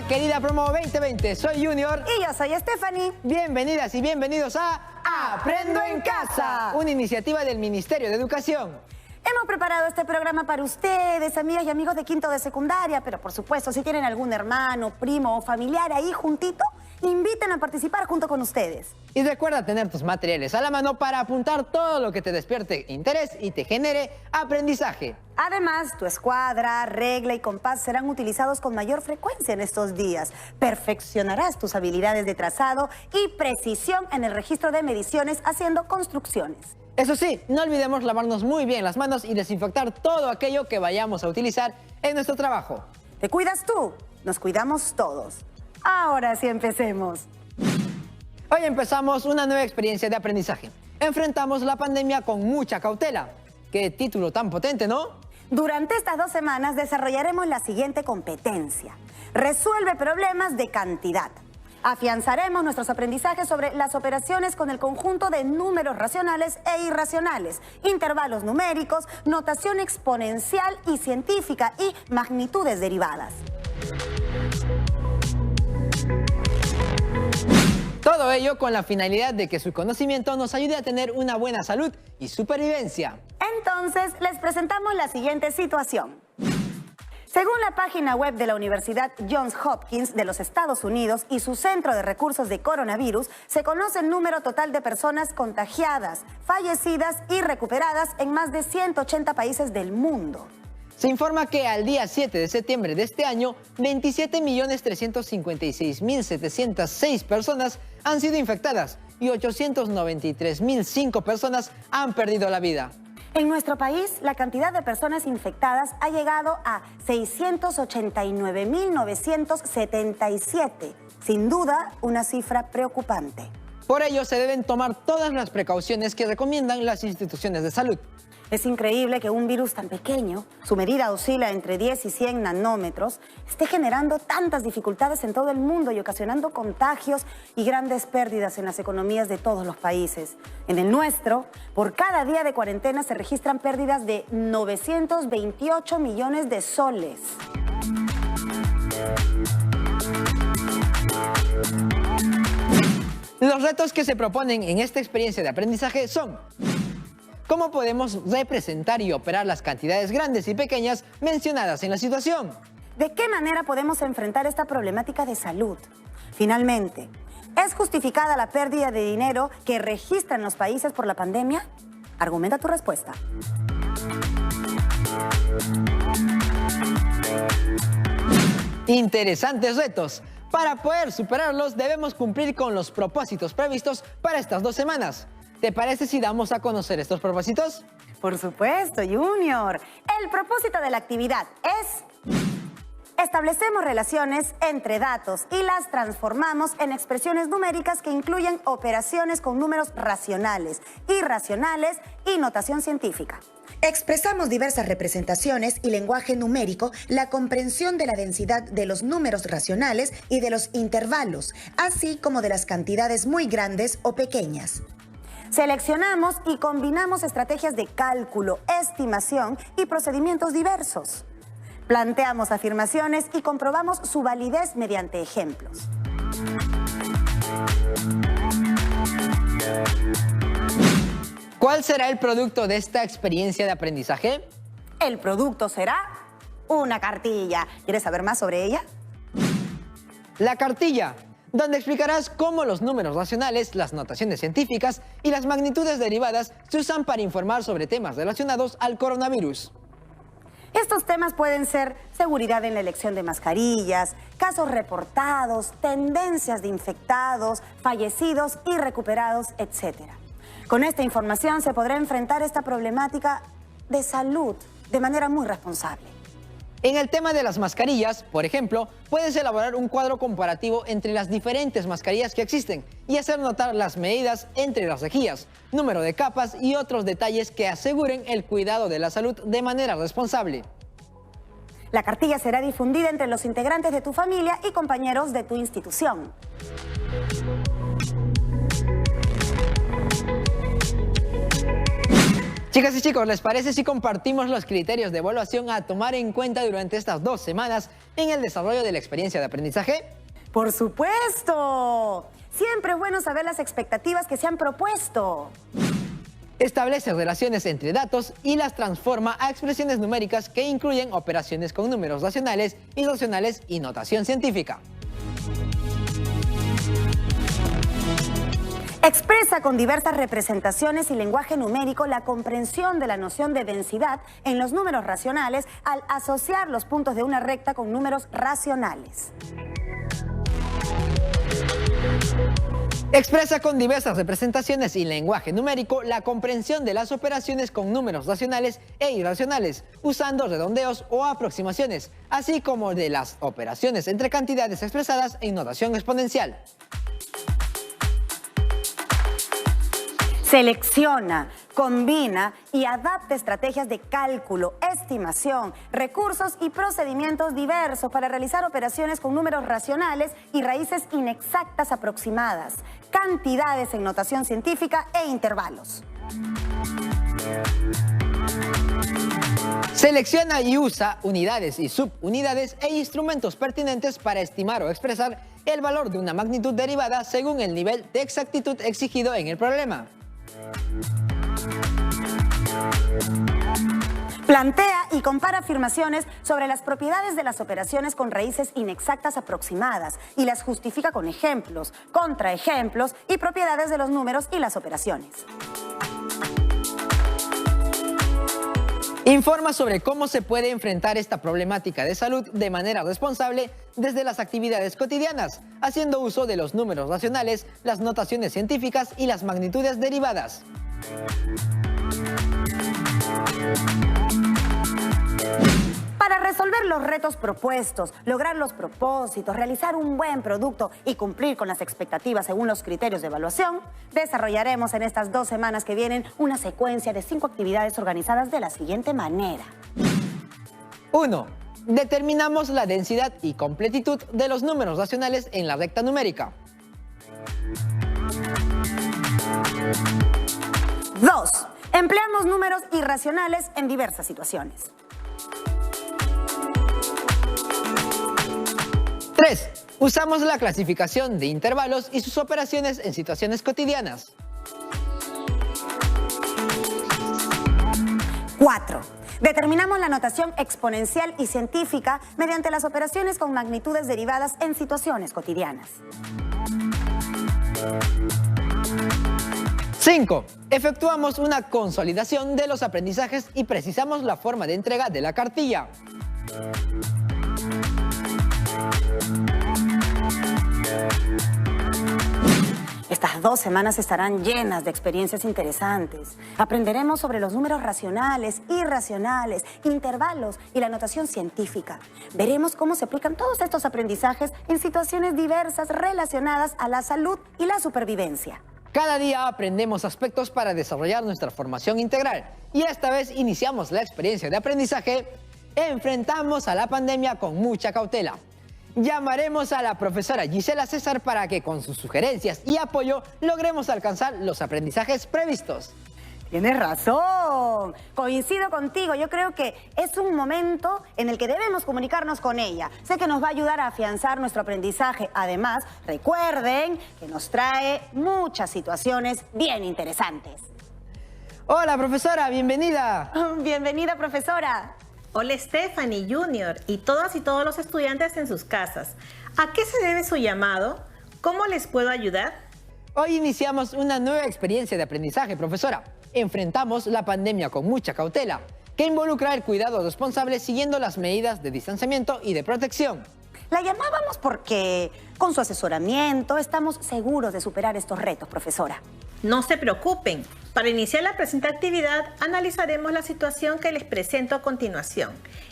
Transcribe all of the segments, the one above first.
querida promo 2020. Soy Junior. Y yo soy Stephanie. Bienvenidas y bienvenidos a Aprendo en Casa, una iniciativa del Ministerio de Educación. Hemos preparado este programa para ustedes, amigas y amigos de quinto de secundaria, pero por supuesto, si tienen algún hermano, primo o familiar ahí juntito, inviten a participar junto con ustedes. Y recuerda tener tus materiales a la mano para apuntar todo lo que te despierte interés y te genere aprendizaje. Además, tu escuadra, regla y compás serán utilizados con mayor frecuencia en estos días. Perfeccionarás tus habilidades de trazado y precisión en el registro de mediciones haciendo construcciones. Eso sí, no olvidemos lavarnos muy bien las manos y desinfectar todo aquello que vayamos a utilizar en nuestro trabajo. ¿Te cuidas tú? Nos cuidamos todos. Ahora sí empecemos. Hoy empezamos una nueva experiencia de aprendizaje. Enfrentamos la pandemia con mucha cautela. ¡Qué título tan potente!, ¿no? Durante estas 2 semanas desarrollaremos la siguiente competencia. Resuelve problemas de cantidad. Afianzaremos nuestros aprendizajes sobre las operaciones con el conjunto de números racionales e irracionales, intervalos numéricos, notación exponencial y científica y magnitudes derivadas. Todo ello con la finalidad de que su conocimiento nos ayude a tener una buena salud y supervivencia. Entonces, les presentamos la siguiente situación. Según la página web de la Universidad Johns Hopkins de los Estados Unidos y su Centro de Recursos de Coronavirus, se conoce el número total de personas contagiadas, fallecidas y recuperadas en más de 180 países del mundo. Se informa que al día 7 de septiembre de este año, 27.356.706 personas han sido infectadas y 893.005 personas han perdido la vida. En nuestro país, la cantidad de personas infectadas ha llegado a 689.977. Sin duda, una cifra preocupante. Por ello, se deben tomar todas las precauciones que recomiendan las instituciones de salud. Es increíble que un virus tan pequeño, su medida oscila entre 10 y 100 nanómetros, esté generando tantas dificultades en todo el mundo y ocasionando contagios y grandes pérdidas en las economías de todos los países. En el nuestro, por cada día de cuarentena se registran pérdidas de 928 millones de soles. Los retos que se proponen en esta experiencia de aprendizaje son: ¿cómo podemos representar y operar las cantidades grandes y pequeñas mencionadas en la situación? ¿De qué manera podemos enfrentar esta problemática de salud? Finalmente, ¿es justificada la pérdida de dinero que registran los países por la pandemia? Argumenta tu respuesta. Interesantes retos. Para poder superarlos debemos cumplir con los propósitos previstos para estas 2 semanas. ¿Te parece si damos a conocer estos propósitos? Por supuesto, Junior. El propósito de la actividad es: establecemos relaciones entre datos y las transformamos en expresiones numéricas que incluyen operaciones con números racionales, irracionales y notación científica. Expresamos diversas representaciones y lenguaje numérico, la comprensión de la densidad de los números racionales y de los intervalos, así como de las cantidades muy grandes o pequeñas. Seleccionamos y combinamos estrategias de cálculo, estimación y procedimientos diversos. Planteamos afirmaciones y comprobamos su validez mediante ejemplos. ¿Cuál será el producto de esta experiencia de aprendizaje? El producto será una cartilla. ¿Quieres saber más sobre ella? La cartilla, donde explicarás cómo los números racionales, las notaciones científicas y las magnitudes derivadas se usan para informar sobre temas relacionados al coronavirus. Estos temas pueden ser seguridad en la elección de mascarillas, casos reportados, tendencias de infectados, fallecidos y recuperados, etc. Con esta información se podrá enfrentar esta problemática de salud de manera muy responsable. En el tema de las mascarillas, por ejemplo, puedes elaborar un cuadro comparativo entre las diferentes mascarillas que existen y hacer notar las medidas entre las rejillas, número de capas y otros detalles que aseguren el cuidado de la salud de manera responsable. La cartilla será difundida entre los integrantes de tu familia y compañeros de tu institución. Chicas y chicos, ¿les parece si compartimos los criterios de evaluación a tomar en cuenta durante estas 2 semanas en el desarrollo de la experiencia de aprendizaje? ¡Por supuesto! Siempre es bueno saber las expectativas que se han propuesto. Establece relaciones entre datos y las transforma a expresiones numéricas que incluyen operaciones con números racionales, irracionales y notación científica. Expresa con diversas representaciones y lenguaje numérico la comprensión de la noción de densidad en los números racionales al asociar los puntos de una recta con números racionales. Expresa con diversas representaciones y lenguaje numérico la comprensión de las operaciones con números racionales e irracionales, usando redondeos o aproximaciones, así como de las operaciones entre cantidades expresadas en notación exponencial. Selecciona, combina y adapta estrategias de cálculo, estimación, recursos y procedimientos diversos para realizar operaciones con números racionales y raíces inexactas aproximadas, cantidades en notación científica e intervalos. Selecciona y usa unidades y subunidades e instrumentos pertinentes para estimar o expresar el valor de una magnitud derivada según el nivel de exactitud exigido en el problema. Plantea y compara afirmaciones sobre las propiedades de las operaciones con raíces inexactas aproximadas y las justifica con ejemplos, contraejemplos y propiedades de los números y las operaciones. Informa sobre cómo se puede enfrentar esta problemática de salud de manera responsable desde las actividades cotidianas, haciendo uso de los números racionales, las notaciones científicas y las magnitudes derivadas. Para resolver los retos propuestos, lograr los propósitos, realizar un buen producto y cumplir con las expectativas según los criterios de evaluación, desarrollaremos en estas 2 semanas que vienen una secuencia de 5 actividades organizadas de la siguiente manera. 1. Determinamos la densidad y completitud de los números racionales en la recta numérica. 2. Empleamos números irracionales en diversas situaciones. 3. Usamos la clasificación de intervalos y sus operaciones en situaciones cotidianas. 4. Determinamos la notación exponencial y científica mediante las operaciones con magnitudes derivadas en situaciones cotidianas. 5. Efectuamos una consolidación de los aprendizajes y precisamos la forma de entrega de la cartilla. 2 semanas estarán llenas de experiencias interesantes. Aprenderemos sobre los números racionales, irracionales, intervalos y la notación científica. Veremos cómo se aplican todos estos aprendizajes en situaciones diversas relacionadas a la salud y la supervivencia. Cada día aprendemos aspectos para desarrollar nuestra formación integral y esta vez iniciamos la experiencia de aprendizaje. Enfrentamos a la pandemia con mucha cautela. Llamaremos a la profesora Gisela César para que con sus sugerencias y apoyo logremos alcanzar los aprendizajes previstos. Tienes razón, coincido contigo, yo creo que es un momento en el que debemos comunicarnos con ella. Sé que nos va a ayudar a afianzar nuestro aprendizaje. Además, recuerden que nos trae muchas situaciones bien interesantes. Hola profesora, bienvenida. Bienvenida profesora. Hola Stephanie Junior y todas y todos los estudiantes en sus casas. ¿A qué se debe su llamado? ¿Cómo les puedo ayudar? Hoy iniciamos una nueva experiencia de aprendizaje, profesora. Enfrentamos la pandemia con mucha cautela, que involucra el cuidado responsable siguiendo las medidas de distanciamiento y de protección. La llamábamos porque con su asesoramiento estamos seguros de superar estos retos, profesora. No se preocupen. Para iniciar la presente actividad, analizaremos la situación que les presento a continuación.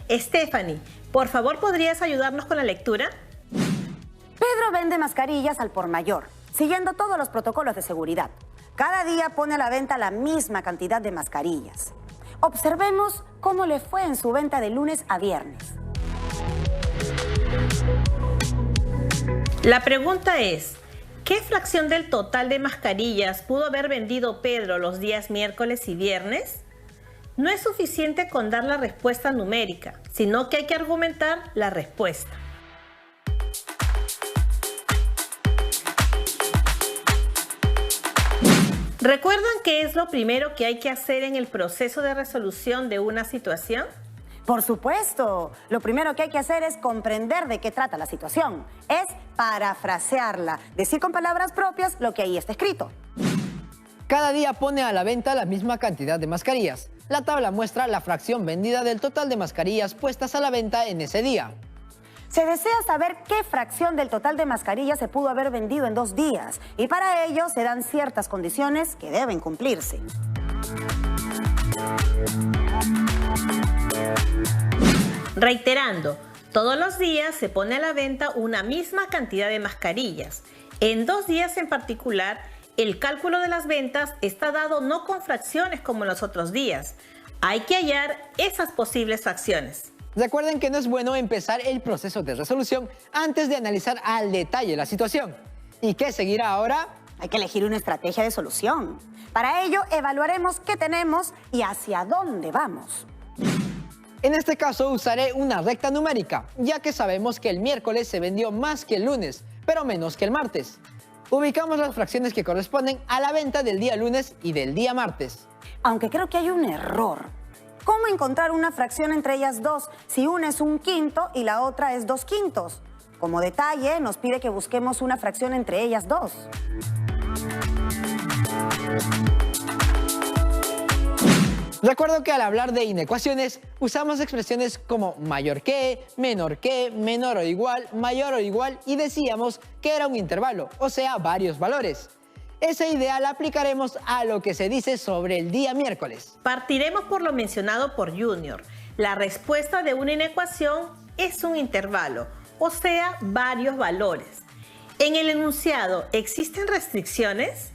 Stephanie, por favor, ¿podrías ayudarnos con la lectura? Pedro vende mascarillas al por mayor, siguiendo todos los protocolos de seguridad. Cada día pone a la venta la misma cantidad de mascarillas. Observemos cómo le fue en su venta de lunes a viernes. La pregunta es, ¿qué fracción del total de mascarillas pudo haber vendido Pedro los días miércoles y viernes? No es suficiente con dar la respuesta numérica, sino que hay que argumentar la respuesta. ¿Recuerdan qué es lo primero que hay que hacer en el proceso de resolución de una situación? Por supuesto, lo primero que hay que hacer es comprender de qué trata la situación. Es parafrasearla, decir con palabras propias lo que ahí está escrito. Cada día pone a la venta la misma cantidad de mascarillas. La tabla muestra la fracción vendida del total de mascarillas puestas a la venta en ese día. Se desea saber qué fracción del total de mascarillas se pudo haber vendido en 2 días y para ello se dan ciertas condiciones que deben cumplirse. Reiterando, todos los días se pone a la venta una misma cantidad de mascarillas. En 2 días en particular, el cálculo de las ventas está dado no con fracciones como en los otros días. Hay que hallar esas posibles fracciones. Recuerden que no es bueno empezar el proceso de resolución antes de analizar al detalle la situación. ¿Y qué seguirá ahora? Hay que elegir una estrategia de solución. Para ello, evaluaremos qué tenemos y hacia dónde vamos. En este caso usaré una recta numérica, ya que sabemos que el miércoles se vendió más que el lunes, pero menos que el martes. Ubicamos las fracciones que corresponden a la venta del día lunes y del día martes. Aunque creo que hay un error. ¿Cómo encontrar una fracción entre ellas dos si una es 1/5 y la otra es 2/5? Como detalle, nos pide que busquemos una fracción entre ellas dos. Recuerdo que al hablar de inecuaciones usamos expresiones como mayor que, menor o igual, mayor o igual y decíamos que era un intervalo, o sea, varios valores. Esa idea la aplicaremos a lo que se dice sobre el día miércoles. Partiremos por lo mencionado por Junior. La respuesta de una inecuación es un intervalo, o sea, varios valores. En el enunciado, ¿existen restricciones?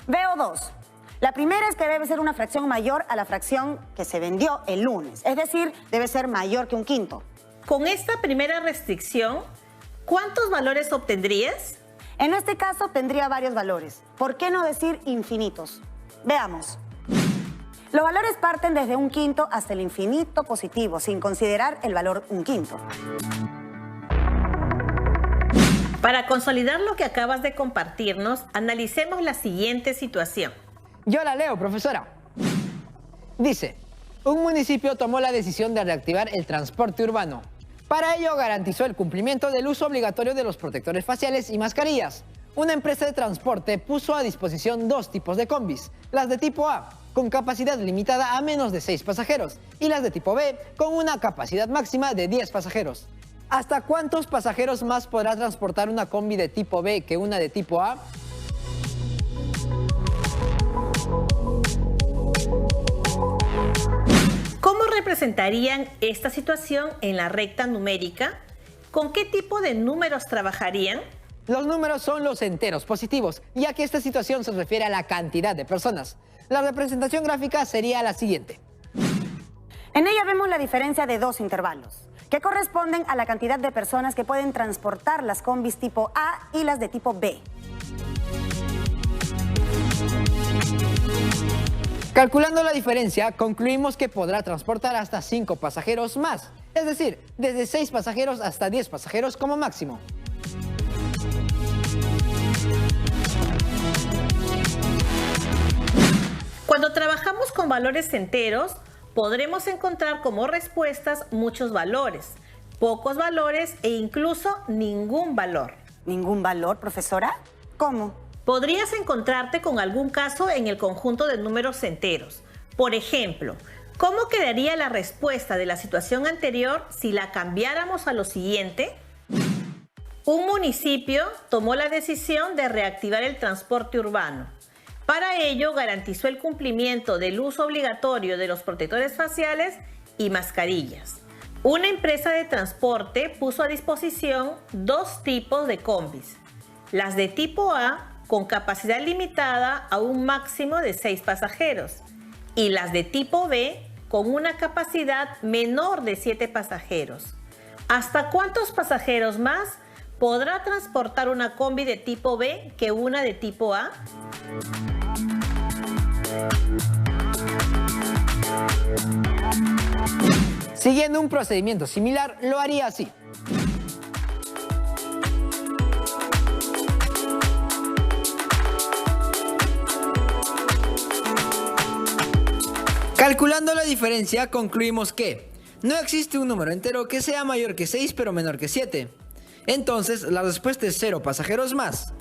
Veo 2. La primera es que debe ser una fracción mayor a la fracción que se vendió el lunes. Es decir, debe ser mayor que 1/5. Con esta primera restricción, ¿cuántos valores obtendrías? En este caso tendría varios valores. ¿Por qué no decir infinitos? Veamos. Los valores parten desde 1/5 hasta el infinito positivo, sin considerar el valor 1/5. Para consolidar lo que acabas de compartirnos, analicemos la siguiente situación. Yo la leo, profesora. Dice, un municipio tomó la decisión de reactivar el transporte urbano. Para ello garantizó el cumplimiento del uso obligatorio de los protectores faciales y mascarillas. Una empresa de transporte puso a disposición 2 tipos de combis, las de tipo A, con capacidad limitada a menos de 6 pasajeros, y las de tipo B, con una capacidad máxima de 10 pasajeros. ¿Hasta cuántos pasajeros más podrá transportar una combi de tipo B que una de tipo A? ¿Cómo representarían esta situación en la recta numérica? ¿Con qué tipo de números trabajarían? Los números son los enteros positivos, ya que esta situación se refiere a la cantidad de personas. La representación gráfica sería la siguiente. En ella vemos la diferencia de 2 intervalos, que corresponden a la cantidad de personas que pueden transportar las combis tipo A y las de tipo B. Calculando la diferencia, concluimos que podrá transportar hasta 5 pasajeros más, es decir, desde 6 pasajeros hasta 10 pasajeros como máximo. Cuando trabajamos con valores enteros, podremos encontrar como respuestas muchos valores, pocos valores e incluso ningún valor. ¿Ningún valor, profesora? ¿Cómo? Podrías encontrarte con algún caso en el conjunto de números enteros. Por ejemplo, ¿cómo quedaría la respuesta de la situación anterior si la cambiáramos a lo siguiente? Un municipio tomó la decisión de reactivar el transporte urbano. Para ello, garantizó el cumplimiento del uso obligatorio de los protectores faciales y mascarillas. Una empresa de transporte puso a disposición 2 tipos de combis. Las de tipo A, con capacidad limitada a un máximo de 6 pasajeros, y las de tipo B, con una capacidad menor de 7 pasajeros. ¿Hasta cuántos pasajeros más podrá transportar una combi de tipo B que una de tipo A? Siguiendo un procedimiento similar, lo haría así. Calculando la diferencia, concluimos que no existe un número entero que sea mayor que 6 pero menor que 7. Entonces, la respuesta es 0 pasajeros más.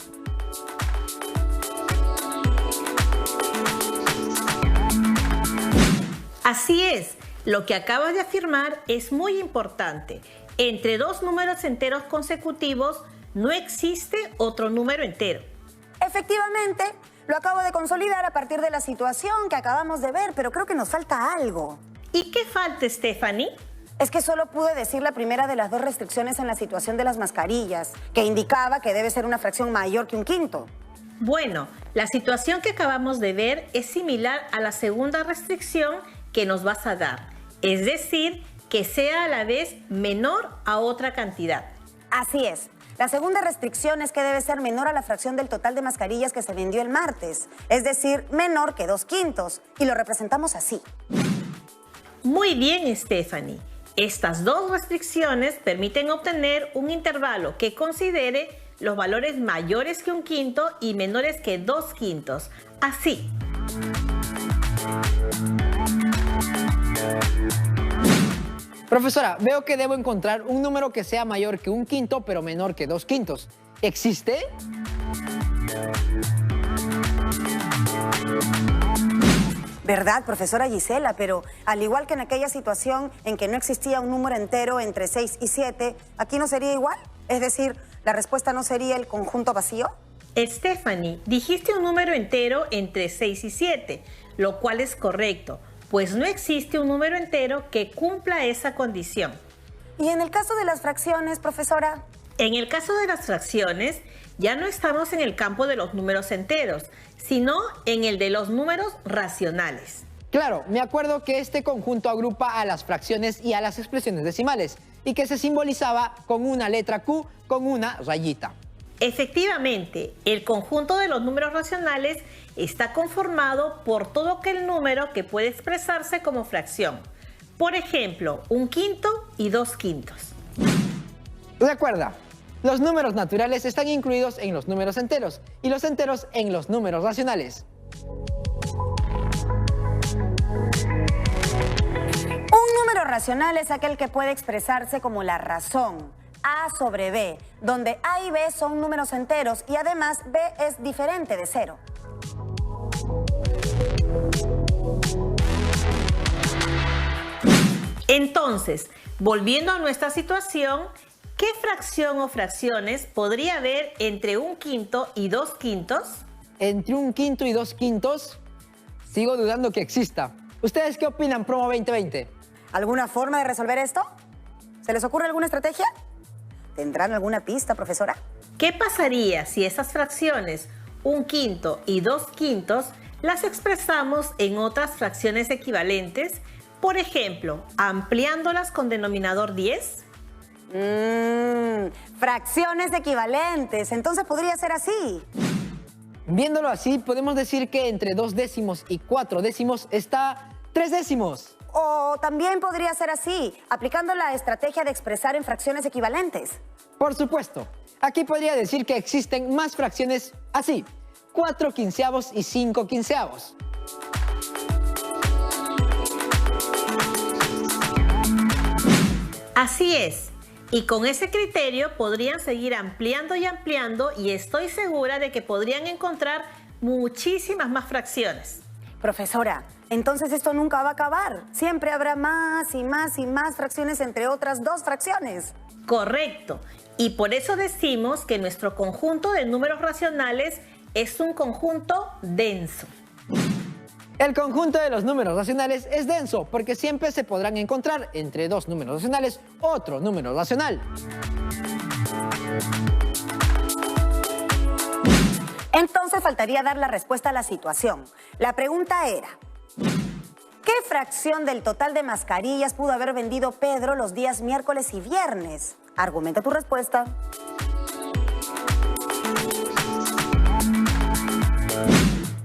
Así es, lo que acabas de afirmar es muy importante. Entre dos números enteros consecutivos no existe otro número entero. Efectivamente, lo acabo de consolidar a partir de la situación que acabamos de ver, pero creo que nos falta algo. ¿Y qué falta, Stephanie? Es que solo pude decir la primera de las dos restricciones en la situación de las mascarillas, que indicaba que debe ser una fracción mayor que un quinto. Bueno, la situación que acabamos de ver es similar a la segunda restricción que nos vas a dar, es decir, que sea a la vez menor a otra cantidad. Así es. La segunda restricción es que debe ser menor a la fracción del total de mascarillas que se vendió el martes, es decir, menor que 2/5, y lo representamos así. Muy bien, Stephanie. Estas dos restricciones permiten obtener un intervalo que considere los valores mayores que 1/5 y menores que 2/5. Así. Profesora, veo que debo encontrar un número que sea mayor que 1/5 pero menor que 2/5. ¿Existe? ¿Verdad, profesora Gisela? Pero al igual que en aquella situación en que no existía un número entero entre 6 y 7, ¿aquí no sería igual? Es decir, ¿la respuesta no sería el conjunto vacío? Stephanie, dijiste un número entero entre 6 y 7, lo cual es correcto, pues no existe un número entero que cumpla esa condición. ¿Y en el caso de las fracciones, profesora? En el caso de las fracciones, ya no estamos en el campo de los números enteros, sino en el de los números racionales. Claro, me acuerdo que este conjunto agrupa a las fracciones y a las expresiones decimales, y que se simbolizaba con una letra Q con una rayita. Efectivamente, el conjunto de los números racionales está conformado por todo aquel número que puede expresarse como fracción. Por ejemplo, 1/5 y 2/5. Recuerda, los números naturales están incluidos en los números enteros y los enteros en los números racionales. Un número racional es aquel que puede expresarse como la razón, A sobre B, donde A y B son números enteros y además B es diferente de 0. Entonces, volviendo a nuestra situación, ¿qué fracción o fracciones podría haber entre 1/5 y 2/5? Entre 1/5 y 2/5, sigo dudando que exista. ¿Ustedes qué opinan, Promo 2020? ¿Alguna forma de resolver esto? ¿Se les ocurre alguna estrategia? ¿Tendrán alguna pista, profesora? ¿Qué pasaría si esas fracciones 1/5 y 2/5 las expresamos en otras fracciones equivalentes? Por ejemplo, ampliándolas con denominador 10. Fracciones equivalentes. Entonces podría ser así. Viéndolo así, podemos decir que entre 2 décimos y 4 décimos está 3 décimos. O también podría ser así, aplicando la estrategia de expresar en fracciones equivalentes. Por supuesto, aquí podría decir que existen más fracciones así, 4/15 y 5/15. Así es. Y con ese criterio podrían seguir ampliando y ampliando y estoy segura de que podrían encontrar muchísimas más fracciones. Profesora, entonces esto nunca va a acabar. Siempre habrá más y más y más fracciones entre otras dos fracciones. Correcto. Y por eso decimos que nuestro conjunto de números racionales es un conjunto denso. El conjunto de los números racionales es denso porque siempre se podrán encontrar entre dos números racionales otro número racional. Entonces faltaría dar la respuesta a la situación. La pregunta era, ¿qué fracción del total de mascarillas pudo haber vendido Pedro los días miércoles y viernes? Argumenta tu respuesta.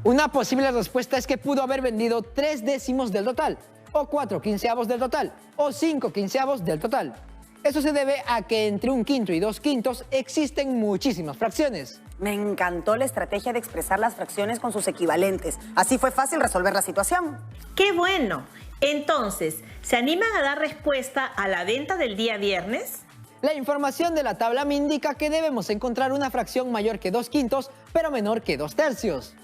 Una posible respuesta es que pudo haber vendido 3 décimos del total, o 4/15 del total, o 5/15 del total. Eso se debe a que entre 1/5 y 2/5 existen muchísimas fracciones. Me encantó la estrategia de expresar las fracciones con sus equivalentes. Así fue fácil resolver la situación. ¡Qué bueno! Entonces, ¿se animan a dar respuesta a la venta del día viernes? La información de la tabla me indica que debemos encontrar una fracción mayor que 2/5, pero menor que 2/3.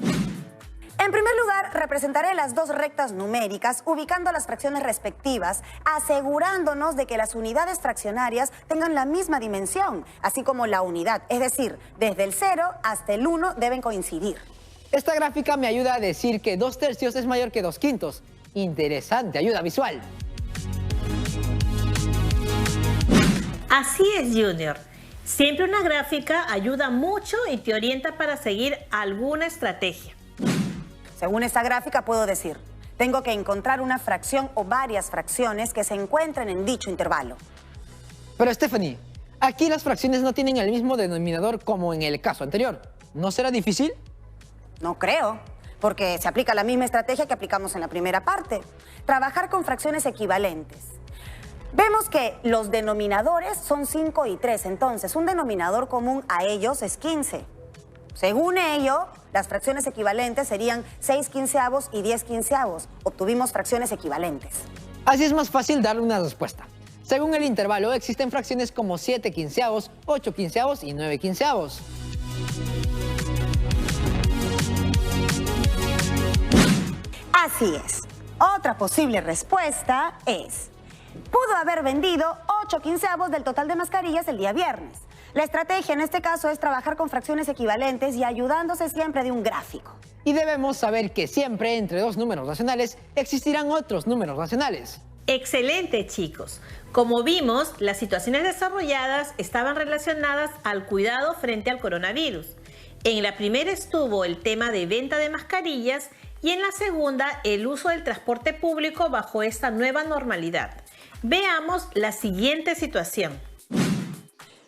En primer lugar, representaré las dos rectas numéricas ubicando las fracciones respectivas, asegurándonos de que las unidades fraccionarias tengan la misma dimensión, así como la unidad, es decir, desde el 0 hasta el 1 deben coincidir. Esta gráfica me ayuda a decir que 2/3 es mayor que 2/5. Interesante ayuda visual. Así es, Junior. Siempre una gráfica ayuda mucho y te orienta para seguir alguna estrategia. Según esta gráfica puedo decir, tengo que encontrar una fracción o varias fracciones que se encuentren en dicho intervalo. Pero Stephanie, aquí las fracciones no tienen el mismo denominador como en el caso anterior. ¿No será difícil? No creo, porque se aplica la misma estrategia que aplicamos en la primera parte. Trabajar con fracciones equivalentes. Vemos que los denominadores son 5 y 3, entonces un denominador común a ellos es 15. Según ello, las fracciones equivalentes serían 6/15 y 10/15. Obtuvimos fracciones equivalentes. Así es más fácil darle una respuesta. Según el intervalo, existen fracciones como 7/15, 8/15 y 9/15. Así es. Otra posible respuesta es: pudo haber vendido 8/15 del total de mascarillas el día viernes. La estrategia en este caso es trabajar con fracciones equivalentes y ayudándose siempre de un gráfico. Y debemos saber que siempre entre dos números racionales existirán otros números racionales. Excelente, chicos. Como vimos, las situaciones desarrolladas estaban relacionadas al cuidado frente al coronavirus. En la primera estuvo el tema de venta de mascarillas y en la segunda el uso del transporte público bajo esta nueva normalidad. Veamos la siguiente situación.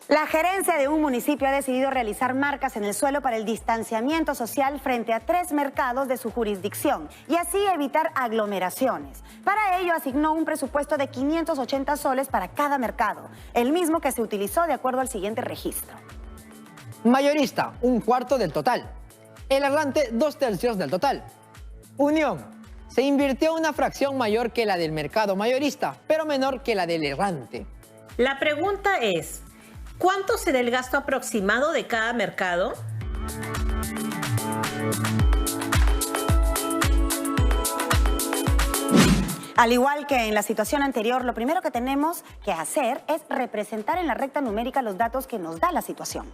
La gerencia de un municipio ha decidido realizar marcas en el suelo para el distanciamiento social frente a 3 mercados de su jurisdicción y así evitar aglomeraciones. Para ello asignó un presupuesto de 580 soles para cada mercado, el mismo que se utilizó de acuerdo al siguiente registro. Mayorista, 1/4 del total. El errante, 2/3 del total. Unión, se invirtió una fracción mayor que la del mercado mayorista, pero menor que la del errante. La pregunta es: ¿cuánto será el gasto aproximado de cada mercado? Al igual que en la situación anterior, lo primero que tenemos que hacer es representar en la recta numérica los datos que nos da la situación.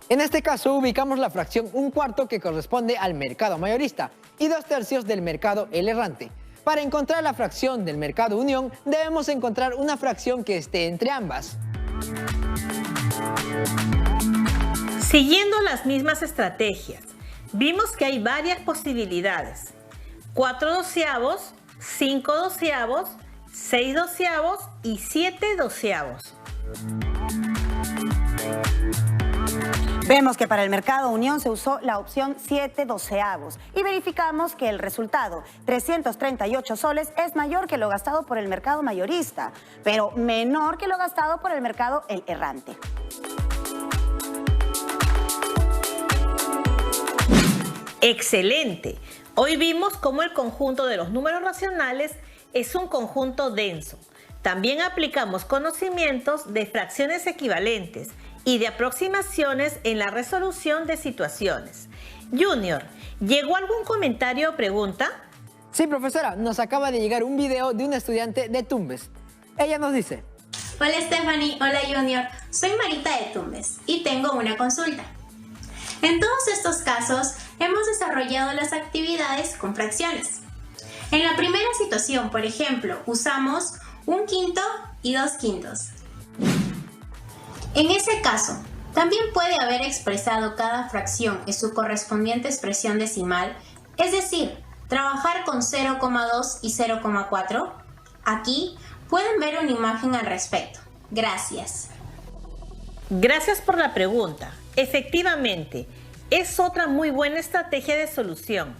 En este caso ubicamos la fracción 1/4 que corresponde al mercado mayorista y 2/3 del mercado el errante. Para encontrar la fracción del mercado unión debemos encontrar una fracción que esté entre ambas. Siguiendo las mismas estrategias, vimos que hay varias posibilidades: 4/12, 5/12, 6/12 y 7/12. Vemos que para el mercado unión se usó la opción 7/12 y verificamos que el resultado, 338 soles, es mayor que lo gastado por el mercado mayorista, pero menor que lo gastado por el mercado el errante. ¡Excelente! Hoy vimos cómo el conjunto de los números racionales es un conjunto denso. También aplicamos conocimientos de fracciones equivalentes y de aproximaciones en la resolución de situaciones. Junior, ¿llegó algún comentario o pregunta? Sí, profesora, nos acaba de llegar un video de una estudiante de Tumbes. Ella nos dice: Hola Stephanie, hola Junior, soy Marita de Tumbes y tengo una consulta. En todos estos casos hemos desarrollado las actividades con fracciones. En la primera situación, por ejemplo, usamos 1/5 y 2/5. En ese caso, también puede haber expresado cada fracción en su correspondiente expresión decimal, es decir, trabajar con 0,2 y 0,4. Aquí pueden ver una imagen al respecto. Gracias. Gracias por la pregunta. Efectivamente, es otra muy buena estrategia de solución.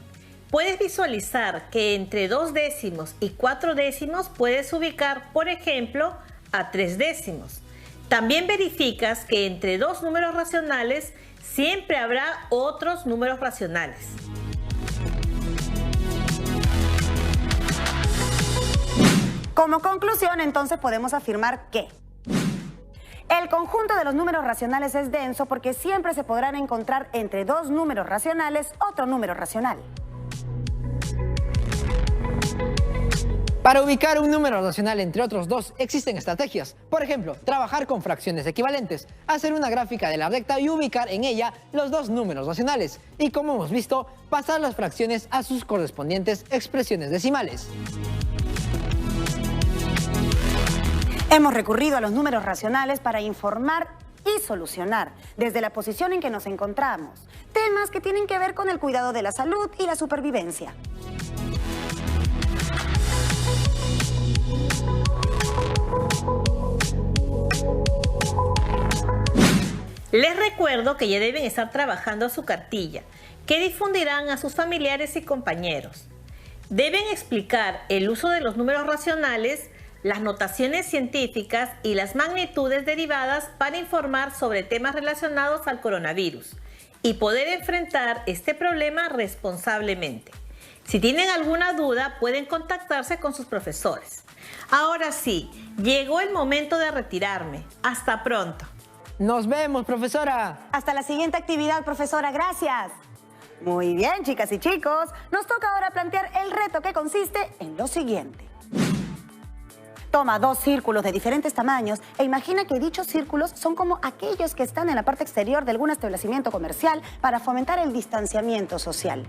puedes visualizar que entre 2 décimos y 4 décimos puedes ubicar, por ejemplo, a 3 décimos. También verificas que entre 2 números racionales siempre habrá otros números racionales. Como conclusión, entonces podemos afirmar que el conjunto de los números racionales es denso porque siempre se podrán encontrar entre 2 números racionales otro número racional. Para ubicar un número racional entre otros 2 existen estrategias. Por ejemplo, trabajar con fracciones equivalentes, hacer una gráfica de la recta y ubicar en ella los 2 números racionales. Y como hemos visto, pasar las fracciones a sus correspondientes expresiones decimales. Hemos recurrido a los números racionales para informar y solucionar desde la posición en que nos encontramos temas que tienen que ver con el cuidado de la salud y la supervivencia. Les recuerdo que ya deben estar trabajando su cartilla, que difundirán a sus familiares y compañeros. Deben explicar el uso de los números racionales, las notaciones científicas y las magnitudes derivadas para informar sobre temas relacionados al coronavirus y poder enfrentar este problema responsablemente. Si tienen alguna duda, pueden contactarse con sus profesores. Ahora sí, llegó el momento de retirarme. Hasta pronto. ¡Nos vemos, profesora! Hasta la siguiente actividad, profesora. Gracias. Muy bien, chicas y chicos. Nos toca ahora plantear el reto que consiste en lo siguiente. Toma 2 círculos de diferentes tamaños e imagina que dichos círculos son como aquellos que están en la parte exterior de algún establecimiento comercial para fomentar el distanciamiento social.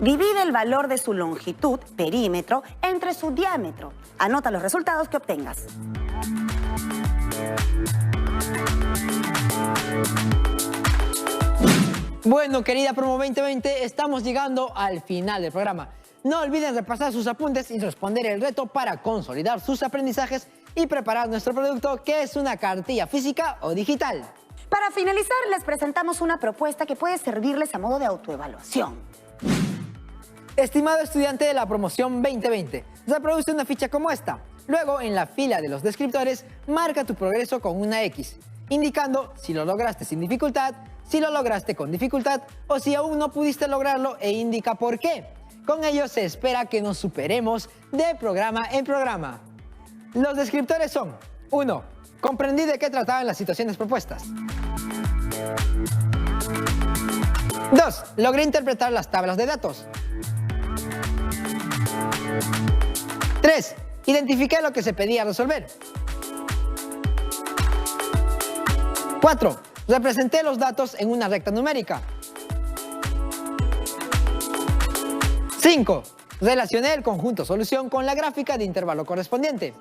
Divide el valor de su longitud, perímetro, entre su diámetro. Anota los resultados que obtengas. Bueno, querida Promo 2020, estamos llegando al final del programa. No olviden repasar sus apuntes y responder el reto para consolidar sus aprendizajes y preparar nuestro producto, que es una cartilla física o digital. Para finalizar, les presentamos una propuesta que puede servirles a modo de autoevaluación. Estimado estudiante de la promoción 2020, reproduce una ficha como esta. Luego, en la fila de los descriptores, marca tu progreso con una X, indicando si lo lograste sin dificultad, si lo lograste con dificultad o si aún no pudiste lograrlo e indica por qué. Con ello se espera que nos superemos de programa en programa. Los descriptores son: 1. Comprendí de qué trataban las situaciones propuestas. 2. Logré interpretar las tablas de datos. 3. Identifiqué lo que se pedía resolver. 4. Representé los datos en una recta numérica. 5. Relacioné el conjunto solución con la gráfica de intervalo correspondiente.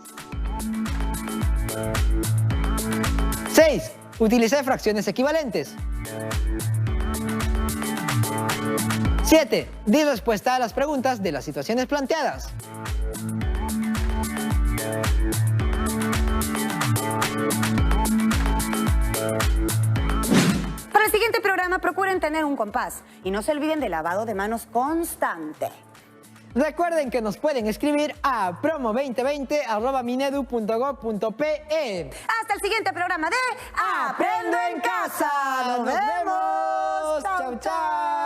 6. Utilicé fracciones equivalentes. 7. Di respuesta a las preguntas de las situaciones planteadas. 8. Para el siguiente programa, procuren tener un compás y no se olviden del lavado de manos constante. Recuerden que nos pueden escribir a promo2020@minedu.gov.pe. Hasta el siguiente programa de ¡Aprendo en casa! ¡Nos vemos! ¡Chao, chao!